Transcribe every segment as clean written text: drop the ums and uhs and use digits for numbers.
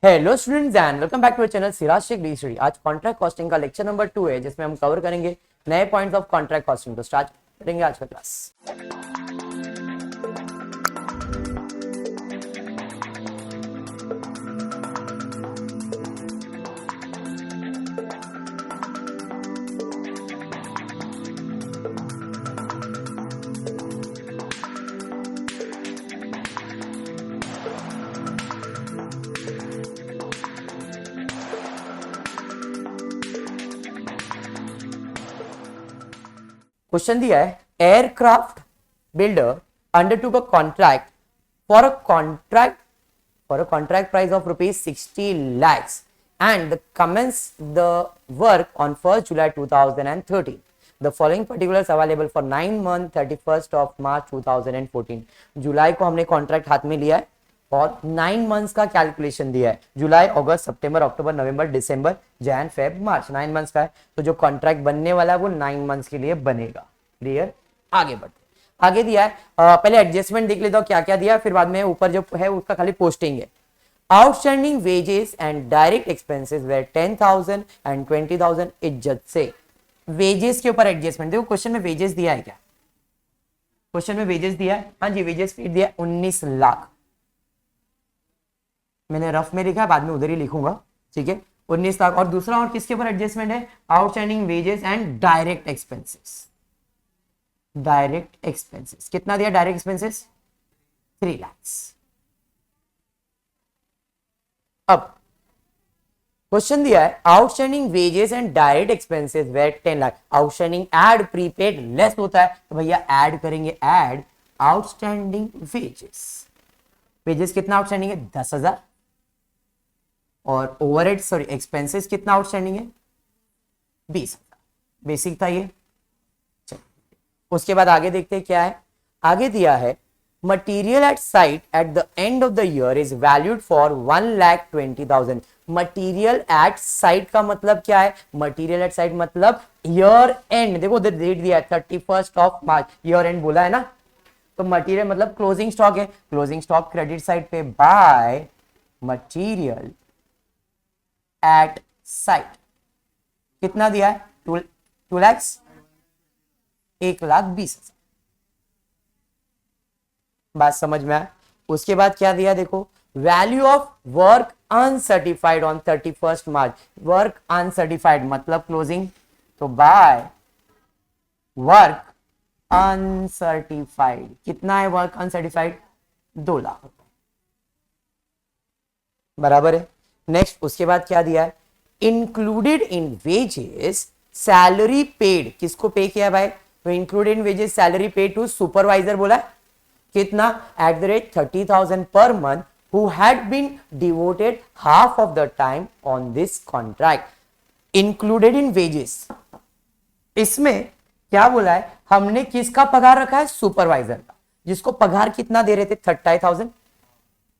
Hello students and welcome back to our channel Siraj Shaikh the study. आज contract costing का lecture number 2 है, जिसमें हम कवर करेंगे नए पॉइंट्स ऑफ कॉन्ट्रैक्ट कॉस्टिंग। तो स्टार्ट करेंगे आज का क्लास। क्वेश्चन दिया है, aircraft builder undertook a contract for a contract price of rupees 60 lakhs and commenced the work on 1st July 2013. The following particulars available for 9 months 31st of March 2014. जुलाई को हमने contract हाथ में लिया है और 9 months का कैलकुलेशन दिया है। जुलाई, अगस्त, सितंबर, अक्टूबर, नवंबर, दिसंबर, जैन, फेब, मार्च, 9 मंथ्स का है। तो जो कॉन्ट्रैक्ट बनने वाला है वो 9 मंथ्स के लिए बनेगा। क्लियर? आगे बढ़ते। आगे दिया है, पहले एडजस्टमेंट देख लेता हूं क्या क्या दिया, फिर बाद में ऊपर जो है उसका खाली पोस्टिंग है। Outstanding wages and direct expenses were 10,000 and 20,000 इज्जत से। वेजेस के ऊपर एडजस्टमेंट देखो, क्वेश्चन में वेजेस दिया है क्या? क्वेश्चन में वेजेस दिया है, हाँ जी, वेजेस फीड दिया 19 लाख। मैंने रफ में लिखा है, बाद में उधर ही लिखूंगा, ठीक है। 19 लाख। और दूसरा और किसके ऊपर एडजस्टमेंट है? Outstanding wages and direct expenses. Direct expenses कितना दिया? Direct expenses 3 lakhs। अब क्वेश्चन दिया है, outstanding wages and direct expenses were 10 lakh. Outstanding add prepaid less होता है, तो भैया ऐड करेंगे, ऐड आउटस्टैंडिंग वेजेस। वेजेस कितना आउटस्टैंडिंग है? 10,000। और ओवरहेड सॉरी एक्सपेंसेस कितना आउटस्टैंडिंग है? 20,000। बेसिक था ये। चलो, उसके बाद आगे देखते हैं क्या है। आगे दिया है, material eight site eight the end of the year is valued for 1,20,000। Material eight site का मतलब क्या है? मटीरियल एट साइट मतलब ईयर एंड। देखो उधर डेट दिया है 31st of March, year and बोला है ना, तो मटीरियल मतलब क्लोजिंग स्टॉक है। क्लोजिंग स्टॉक क्रेडिट साइड पे बाय मटीरियल एट साइट कितना दिया है? 2 lakhs, 1,20,000। बात समझ में आया? उसके बाद क्या दिया देखो, value of work uncertified on 31st March। Work uncertified मतलब क्लोजिंग, तो बाय वर्क अनसर्टिफाइड कितना है? वर्क अनसर्टिफाइड 2 लाख रुपए, बराबर है। नेक्स्ट उसके बाद क्या दिया है, included in wages salary paid. किसको पे किया भाई? तो included in wages salary paid to supervisor बोला है। कितना? At the rate 30,000 per month, who had been devoted half of the time on this contract. Included in wages, इसमें क्या बोला है? हमने किसका पगार रखा है? सुपरवाइजर का, जिसको पगार कितना दे रहे थे? 30,000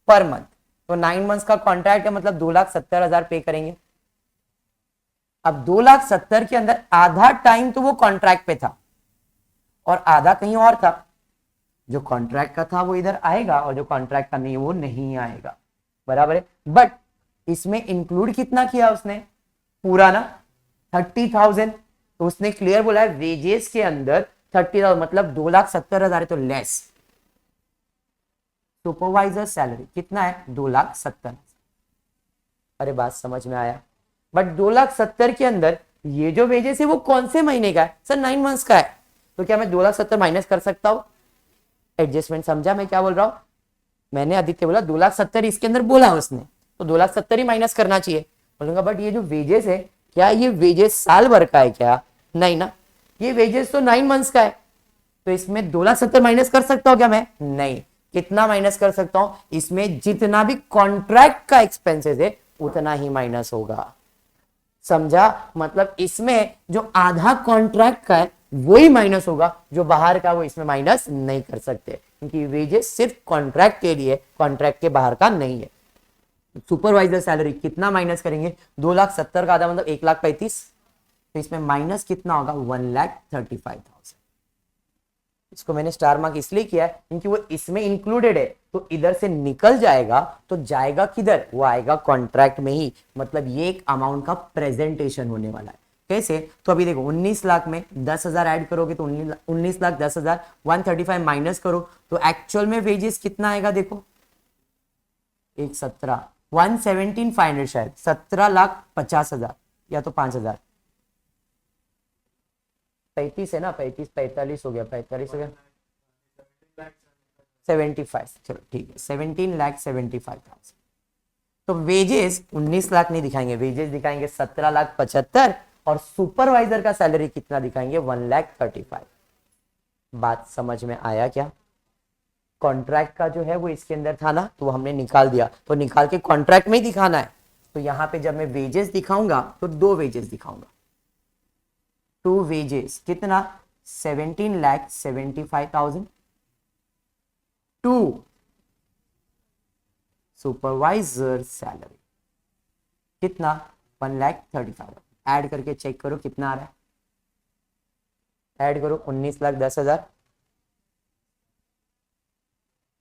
पर मंथ। तो 9 मंथ्स का कॉन्ट्रैक्ट है, मतलब 2,70,000 पे करेंगे। अब 2,70,000 के अंदर आधा टाइम तो वो कॉन्ट्रैक्ट पे था और आधा कहीं और था। जो कॉन्ट्रैक्ट का था वो इधर आएगा और जो कॉन्ट्रैक्ट का नहीं वो नहीं आएगा, बराबर है। बट इसमें इंक्लूड कितना किया उसने? पूरा ना, 30,000। तो उसने क्लियर बोला है वेजेस के अंदर 30,000 मतलब 2,70,000 है, तो लेस। सुपरवाइजर सैलरी कितना है? 2,70,000। अरे बात समझ में आया? बट 2,70,000 के अंदर ये जो वेजेस है वो कौन से महीने का है? सर 9 मंथ्स का है। तो क्या मैं 2,70,000 माइनस कर सकता हूं? एडजस्टमेंट समझा मैं क्या बोल रहा हूं? मैंने आदित्य बोला 2,70,000 इसके अंदर बोला उसने, तो 2,70,000 ही माइनस करना चाहिए। बोलूंगा बट ये जो वेजेस है, क्या ये वेजेस साल भर का है क्या? नहीं ना, ये वेजेस तो 9 मंथ्स का है। तो इसमें 2,70,000 माइनस कर सकता हूं क्या मैं? नहीं। कितना माइनस कर सकता हूं? इसमें जितना भी कॉन्ट्रैक्ट का एक्सपेंसेस है उतना ही माइनस होगा। समझा? मतलब इसमें जो आधा कॉन्ट्रैक्ट का है वही माइनस होगा, जो बाहर का वो इसमें माइनस नहीं कर सकते, क्योंकि वेजेस सिर्फ कॉन्ट्रैक्ट के लिए, कॉन्ट्रैक्ट के बाहर का नहीं है। सुपरवाइजर सैलरी कितना माइनस करेंगे? 2,70,000 का आधा मतलब 1,35,000। तो इसमें माइनस कितना होगा? 1,35,000। 1,35,000 माइनस 2,70,000 कितना होगा? 1,35,000। इसको मैंने स्टार मार्क इसलिए किया है क्योंकि वो इसमें इंक्लूडेड है, तो इधर से निकल जाएगा तो जाएगा किधर, वो आएगा कॉन्ट्रैक्ट में ही। मतलब ये एक अमाउंट का प्रेजेंटेशन होने वाला है। कैसे, तो अभी देखो 19 लाख में 10,000 ऐड करोगे तो 19 लाख 10,000, 135 माइनस करो तो एक्चुअल में वेजेस कितना आएगा, देखो एक 17, 117,500 शायद 17,50,000 या तो 5,000, 35 है ना, 35 45 हो गया, 45 हो गया 75, चलो ठीक है 17,75,000। तो वेजेस 19 लाख नहीं दिखाएंगे, वेजेस दिखाएंगे 17,75,000 और सुपरवाइजर का सैलरी कितना दिखाएंगे 1,35,000। बात समझ में आया क्या? कॉन्ट्रैक्ट का जो है वो इसके अंदर था ना, तो वो हमने निकाल दिया, तो निकाल के कॉन्ट्रैक्ट में ही दिखाना है। तो यहां पे जब मैं वेजेस दिखाऊंगा तो दो वेजेस दिखाऊंगा, टू वेजेस कितना 17,75,000 टू सुपरवाइजर सैलरी कितना 1,35,000। ऐड करके चेक करो कितना आ रहा है, ऐड करो 19,10,000,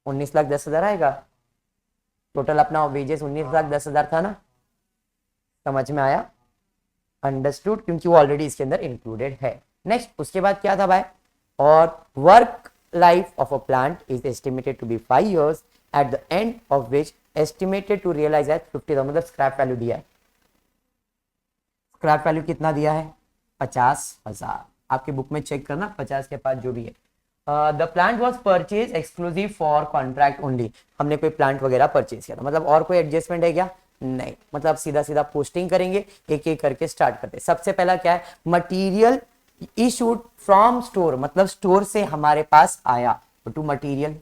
19,10,000 आएगा। टोटल अपना वेजेस 19,10,000 था ना, समझ में आया, अंडरस्टूड, क्योंकि वो ऑलरेडी इसके अंदर इंक्लूडेड है। नेक्स्ट उसके बाद क्या था भाई, और work life of a plant is estimated to be 5 years at the end of which estimated to realise at 50,000, मतलब स्क्रैप वैल्यू दिया है। स्क्रैप वैल्यू कितना दिया है 50,000, आपके बुक में चेक करना 50 के पास जो भी है। The plant was purchase exclusive for contract only, हमने कोई प्लांट वगैरह परचेज किया था, मतलब और कोई एडजस्टमेंट है क्या, नहीं, मतलब सीधा सीधा पोस्टिंग करेंगे, एक एक करके स्टार्ट करते। सबसे पहला क्या है, मटीरियल इशूड फ्रॉम स्टोर, मतलब स्टोर से हमारे पास आया, टू मटीरियल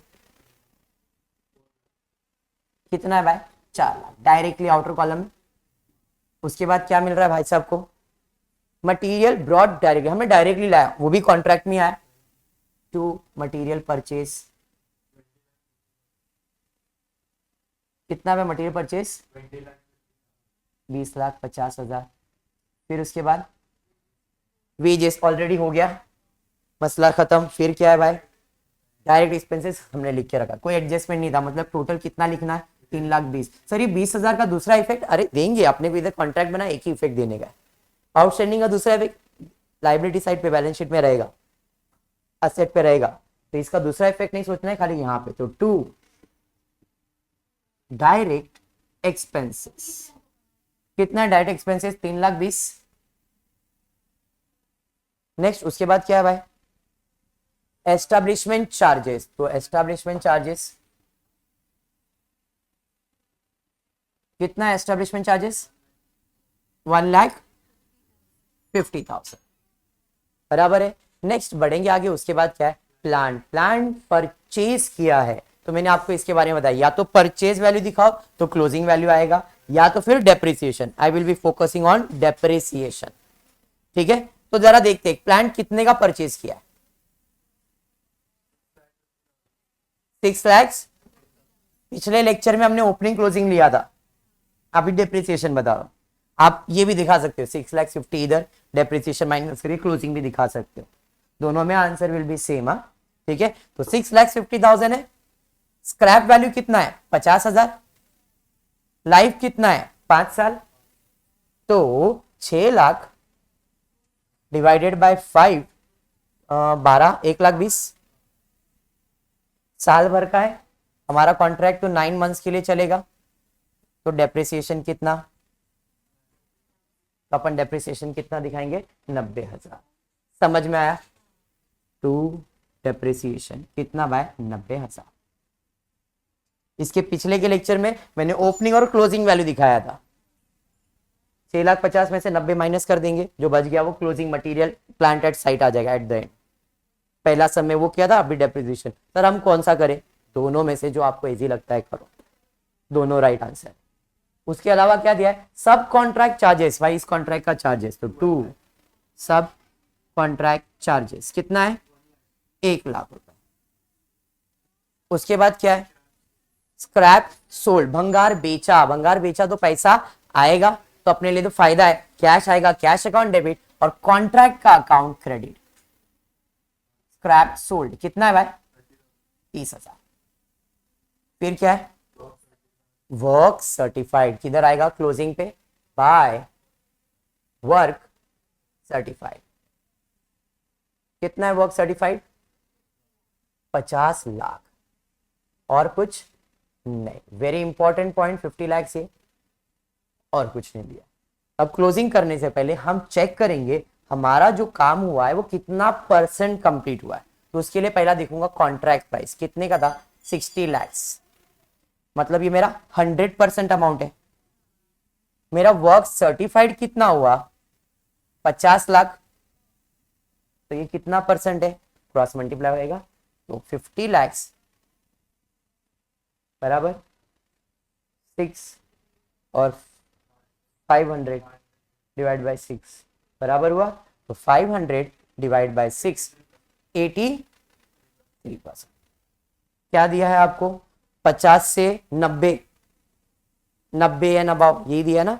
कितना है भाई 4 लाख डायरेक्टली आउटर कॉलम में। उसके बाद क्या मिल रहा है भाई साहब को, मटीरियल ब्रॉड डायरेक्टली, हमें डायरेक्टली लाया, वो भी कॉन्ट्रैक्ट में आया, टू मटीरियल परचेज कितना है मटीरियल परचेज 20,50,000। फिर उसके बाद वेजेस ऑलरेडी हो गया, मसला खत्म। फिर क्या है भाई, डायरेक्ट एक्सपेंसेस हमने लिख के रखा, कोई एडजस्टमेंट नहीं था, मतलब टोटल कितना लिखना है 3,20,000। सर ये 20,000 का दूसरा इफेक्ट, अरे देंगे, अपने को इधर कॉन्ट्रैक्ट बना एक ही इफेक्ट देने का। आउटस्टैंडिंग का दूसरा इफेक्ट लाइबिलिटी साइड पे बैलेंस शीट में रहेगा, असेट पे रहेगा, तो इसका दूसरा इफेक्ट नहीं सोचना है, खाली यहां पे। तो टू डायरेक्ट एक्सपेंसेस कितना, डायरेक्ट एक्सपेंसेस 3,20,000। नेक्स्ट उसके बाद क्या है भाई, एस्टैब्लिशमेंट चार्जेस, तो एस्टैब्लिशमेंट चार्जेस कितना है, एस्टैब्लिशमेंट चार्जेस 1,50,000 बराबर है। नेक्स्ट बढ़ेंगे आगे, उसके बाद क्या है, प्लांट परचेज किया है, तो मैंने आपको इसके बारे में बताया, या तो परचेज वैल्यू दिखाओ तो क्लोजिंग वैल्यू आएगा, या तो फिर depreciation. I will be focusing on depreciation, ठीक है। तो जरा देखते हैं प्लांट कितने का परचेज किया है, 6 लाख। पिछले लेक्चर में हमने ओपनिंग क्लोजिंग लिया था, अभी डेप्रिसिएशन बता रहा हूं। आप ये भी दिखा सकते हो 6,50,000 इधर, डेप्रिसिएशन माइनस करके क्लोजिंग भी दिखा सकते हो, दोनों में आंसर विल बी सेम। ठीक है, तो 6,50,000 है। स्क्रैप वैल्यू कितना है 50,000, लाइफ कितना है 5 साल, तो 6 लाख डिवाइडेड बाय 5 12, 1,20,000 साल भर का है हमारा कॉन्ट्रैक्ट, तो 9 मंथ्स के लिए चलेगा। तो डेप्रिसिएशन कितना, तो अपन डेप्रिसिएशन कितना दिखाएंगे 90,000। समझ में आया, टू डेप्रिसिएशन कितना बाय 90,000। इसके पिछले के लेक्चर में मैंने ओपनिंग और क्लोजिंग वैल्यू दिखाया था, 6,50,000 में से 90 माइनस कर देंगे, जो बच गया वो closing material plant at site आ जाएगा एट द एंड। पहला सब में वो किया था, अभी डेप्रिसिएशन। सर हम कौन सा करें, दोनों में से जो आपको इजी लगता है करो, दोनों राइट आंसर। उसके अलावा क्या दिया है, सब कॉन्ट्रैक्ट चार्जेस, भाई इस कॉन्ट्रैक्ट का चार्जेस, तो टू सब कॉन्ट्रैक्ट चार्जेस कितना है 1 लाख रुपए। उसके बाद क्या है, स्क्रैप सोल्ड, भंगार बेचा, भंगार बेचा तो पैसा आएगा, तो अपने लिए तो फायदा है, कैश आएगा, कैश अकाउंट डेबिट और कॉन्ट्रैक्ट का अकाउंट क्रेडिट। स्क्रैप सोल्ड कितना है भाई? 30,000। फिर क्या है? वर्क सर्टिफाइड किधर आएगा? क्लोजिंग पे बाय वर्क सर्टिफाइड। कितना है वर्क सर्टिफाइड? 50 लाख और कुछ नहीं। वेरी इंपॉर्टेंट पॉइंट, 50 लाख से और कुछ नहीं दिया। अब क्लोजिंग करने से पहले हम चेक करेंगे हमारा जो काम हुआ है वो कितना परसेंट कंप्लीट हुआ है। तो उसके लिए पहला देखूंगा कॉन्ट्रैक्ट प्राइस कितने का था? 60 लैक्स। मतलब ये मेरा 100% अमाउंट है। मेरा वर्क सर्टिफाइड कितना हुआ? 50 लाख। तो ये कितना परसेंट है? क्रॉस मल्टीप्लाई होगा तो 50 लैक्स बराबर 6 और 500 डिवाइड बाय 6 बराबर हुआ। तो 500 डिवाइड बाय 6 83%। क्या दिया है आपको? 50 से 90, 90 या नबाव यही दिया ना।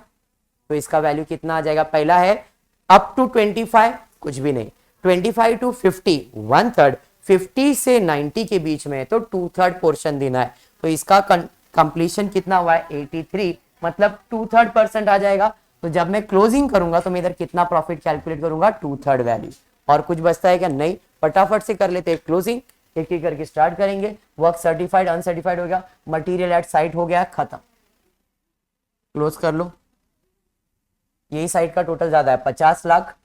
तो इसका वैल्यू कितना आ जाएगा? पहला है अप टू 25 कुछ भी नहीं, 25 टू 50 1/3, 50 से 90 के बीच में तो 2/3 पोर्शन देना है। तो इसका कंप्लीशन कितना हुआ है? 83, मतलब 2/3% आ जाएगा। तो जब मैं क्लोजिंग करूंगा तो मैं इधर कितना प्रॉफिट कैलकुलेट करूंगा? 2/3 वैल्यू। और कुछ बचता है क्या? नहीं। फटाफट से कर लेते हैं क्लोजिंग, एक एक करके स्टार्ट करेंगे। वर्क सर्टिफाइड अनसर्टिफाइड हो गया, मटेरियल एट साइट हो गया, खत्म। क्लोज कर लो। यही साइट का टोटल ज्यादा है 50 लाख,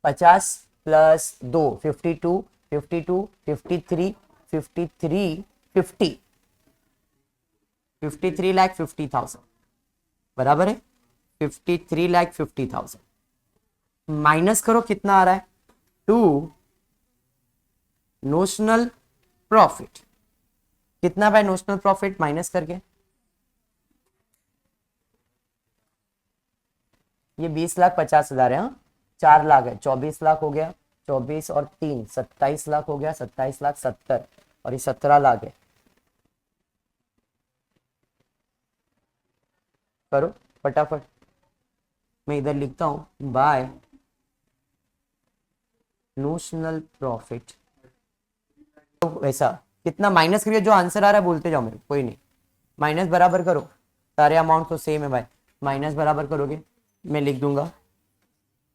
50 प्लस 2 52, 52 53 53 50 53,50,000 बराबर है 53,50,000। माइनस करो कितना आ रहा है? 2 नोशनल प्रॉफिट। कितना भाई नोशनल प्रॉफिट माइनस करके? ये 20,50,000 है। हाँ 4 लाख है, 24 लाख हो गया, 24 और 3 27 लाख हो गया, 27 लाख 70 और ये 17 लाख है। करो फटाफट। मैं इधर लिखता हूं बाय नोशनल प्रॉफिट। तो वैसा कितना माइनस करिए, जो आंसर आ रहा है बोलते जाओ मेरे, कोई नहीं। माइनस बराबर करो, सारे अमाउंट तो सेम है भाई। माइनस बराबर करोगे मैं लिख दूंगा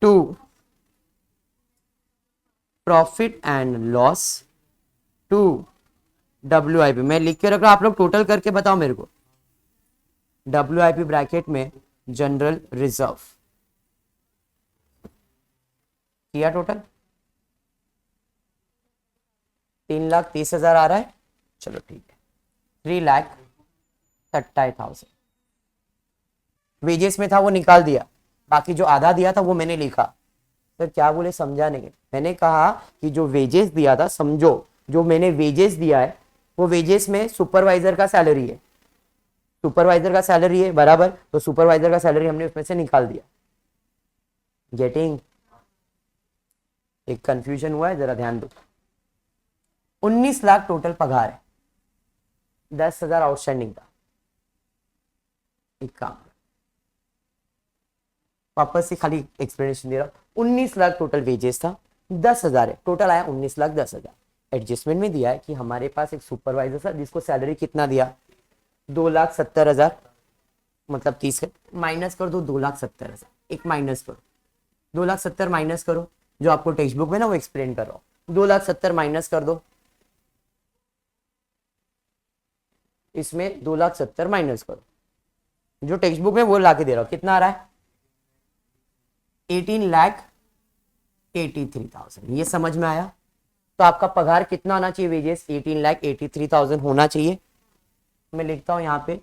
2 प्रॉफिट एंड लॉस 2 WIP। मैं लिख के रख रहा हूं, आप लोग टोटल करके बताओ मेरे को। WIP ब्रैकेट में जनरल रिजर्व किया टोटल 3,30,000 आ रहा है। चलो ठीक है 3,30,000। वेजेस में था वो निकाल दिया, बाकी जो आधा दिया था वो मैंने लिखा। सर क्या बोले समझा नहीं। मैंने कहा कि जो वेजेस दिया था, समझो जो मैंने वेजेस दिया है वो वेजेस में सुपरवाइजर का सैलरी है, सुपरवाइजर का सैलरी है बराबर। तो सुपरवाइजर का सैलरी हमने उसमें से निकाल दिया। गेटिंग? एक कंफ्यूजन हुआ है, जरा ध्यान दो। 19 लाख टोटल पगार है, 10,000 आउटस्टैंडिंग था। एक काम वापस से खाली एक्सप्लेनेशन दे रहा हूं। 19 लाख टोटल वेजेस था, 10,000 है टोटल आया, 19,10,000। एडजस्टमेंट में दिया है कि हमारे पास एक सुपरवाइजर था जिसको सैलरी कितना दिया? 2,70,000, मतलब 30 है। माइनस कर दो 2,70,000, एक माइनस करो 2,70,000 माइनस करो, जो आपको टेक्स्ट बुक में ना वो एक्सप्लेन कर रहा हूं। 2,70,000 माइनस कर दो, इसमें 2,70,000 माइनस करो, जो टेक्स्ट बुक में वो लाके दे रहा हूं। कितना आ रहा है? 18,83,000। ये समझ में आया? तो आपका पगार कितना आना चाहिए? वेजेस 18,83,000 होना चाहिए। मैं लिखता हूं यहां पे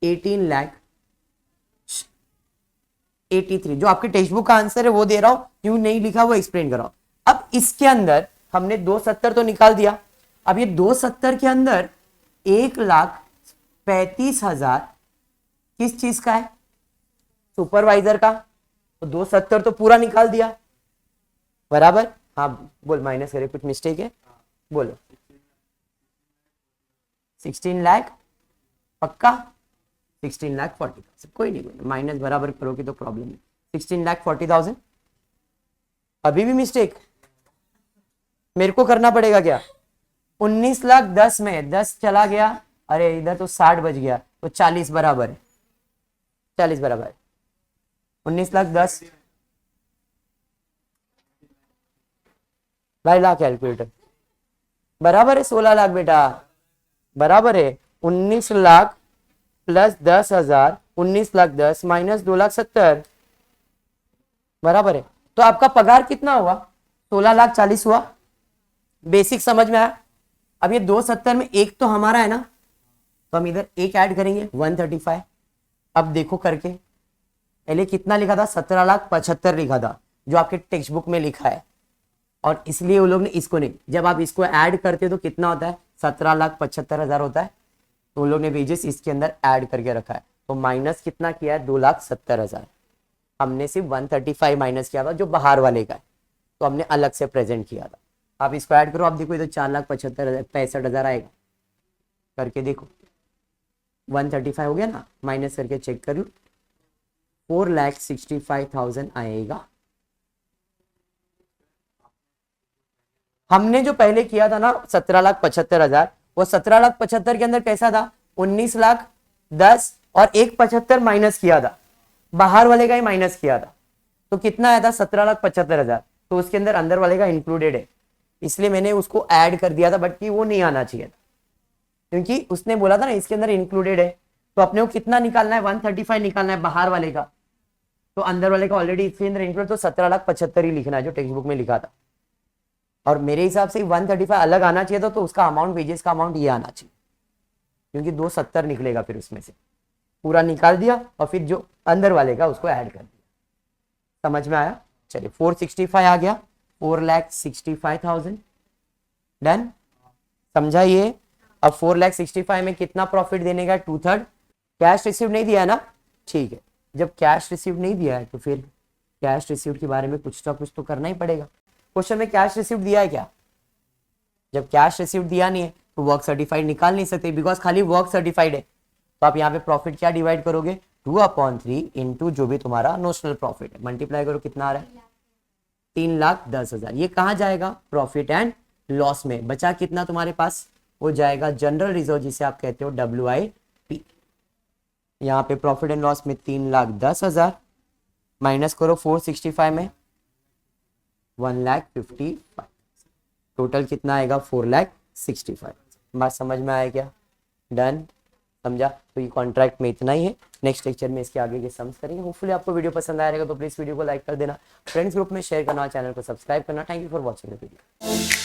18,83,000, जो आपके टेक्स्ट बुक का आंसर है वो दे रहा हूं, क्यों नहीं लिखा वो एक्सप्लेन कर रहा हूं। अब इसके अंदर हमने 270 तो निकाल दिया। अब ये 270 के अंदर 1,35,000 किस चीज का है? सुपरवाइजर का। तो 270 तो पूरा निकाल दिया बराबर। हाँ बोल, माइनस करे, कुछ मिस्टेक है बोलो। 16 लाख पक्का? 16,40,000 कोई नहीं, माइनस बराबर करोगे तो प्रॉब्लम है। 16,40,000 अभी भी मिस्टेक? मेरे को करना पड़ेगा क्या? 19,10,000 में 10 चला गया, अरे इधर तो 60 बच गया, तो 40 बराबर है, 40 बराबर है 19,10,000। भाई ला कैलकुलेटर, बराबर है 16 लाख बेटा, बराबर है 19 लाख प्लस 10,000, 19,10,000 माइनस 2,70,000 बराबर है। तो आपका पगार कितना हुआ? 16,40,000 हुआ। बेसिक समझ में आया? अब ये 270 में एक तो हमारा है ना, तो हम इधर एक ऐड करेंगे 135। अब देखो करके, पहले कितना लिखा था? 17,75,000 लिखा था जो आपके टेक्स्ट बुक में लिखा है, और इसलिए वो लोग ने इसको नहीं, जब आप इसको ऐड करते हो तो कितना होता है? 17,75,000 होता है। तो उन लोग ने वेजेस इसके अंदर ऐड करके रखा है, तो माइनस कितना किया है? 2,70,000। हमने सिर्फ 135 माइनस किया था जो बाहर वाले का है, तो हमने अलग से प्रेजेंट किया था। आप इसको ऐड करो, आप देखो इधर 4,65,000 आएगा, करके देखो 135 हो गया ना, माइनस करके चेक कर लो, 4,65,000 आएगा। हमने जो पहले किया था ना 17,75,000, वो 17,75,000 के अंदर कैसा था? 19,10,000 और एक 75 माइनस किया था, बाहर वाले का ही माइनस किया था, तो कितना आया था? 17,75,000। तो उसके अंदर अंदर वाले का इंक्लूडेड है, इसलिए मैंने उसको ऐड कर दिया था, बट कि वो नहीं आना चाहिए था, क्योंकि उसने बोला था ना इसके अंदर इंक्लूडेड है। तो अपने को कितना निकालना है? 135 निकालना है बाहर वाले का, तो अंदर वाले का ऑलरेडी इसके अंदर इंक्लूड, तो 17,75,000 ही लिखना है जो टेक्स्ट बुक में लिखा था। और मेरे हिसाब से 135 अलग आना चाहिए था, तो उसका अमाउंट, वेजेस का अमाउंट ये आना चाहिए, क्योंकि 270 निकलेगा, फिर उसमें से पूरा निकाल दिया और फिर जो अंदर वाले का उसको ऐड कर दिया। समझ में आया? चलिए 465 आ गया, 4,65,000 डन। समझा ये? अब 4,65,000 में कितना प्रॉफिट देने का? 2/3। कैश रिसीव नहीं दिया है ना? ठीक है, जब कैश रिसीव नहीं दिया है तो फिर कैश रिसीव के बारे में कुछ ना कुछ तो करना ही पड़ेगा। क्वेश्चन में कैश रिसीव दिया है क्या? जब कैश रिसीव दिया नहीं है तो वर्क सर्टिफाइड निकाल नहीं सकते, बिकॉज खाली वर्क सर्टिफाइड है। तो आप यहाँ पे प्रॉफिट क्या डिवाइड करोगे? 2/3 इंटू जो भी तुम्हारा नोशनल प्रॉफिट है, मल्टीप्लाई करो, कितना आ रहा है? 3,10,000। ये कहाँ जाएगा? प्रॉफिट एंड लॉस में। बचा कितना तुम्हारे पास? वो जाएगा जनरल रिजर्व, जिसे आप कहते हो WIP। यहाँ पे प्रॉफिट एंड लॉस में 3,10,000 माइनस करो 465 में 1,55,000, टोटल कितना आएगा? 4,65,000। बात समझ में आया क्या? डन, समझा? तो ये कॉन्ट्रैक्ट में इतना ही है। नेक्स्ट लेक्चर में इसके आगे के सम्स करेंगे। होपफुली आपको वीडियो पसंद आएगा, तो प्लीज वीडियो को लाइक कर देना, फ्रेंड्स ग्रुप में शेयर करना, चैनल को सब्सक्राइब करना। Thank you for watching the video.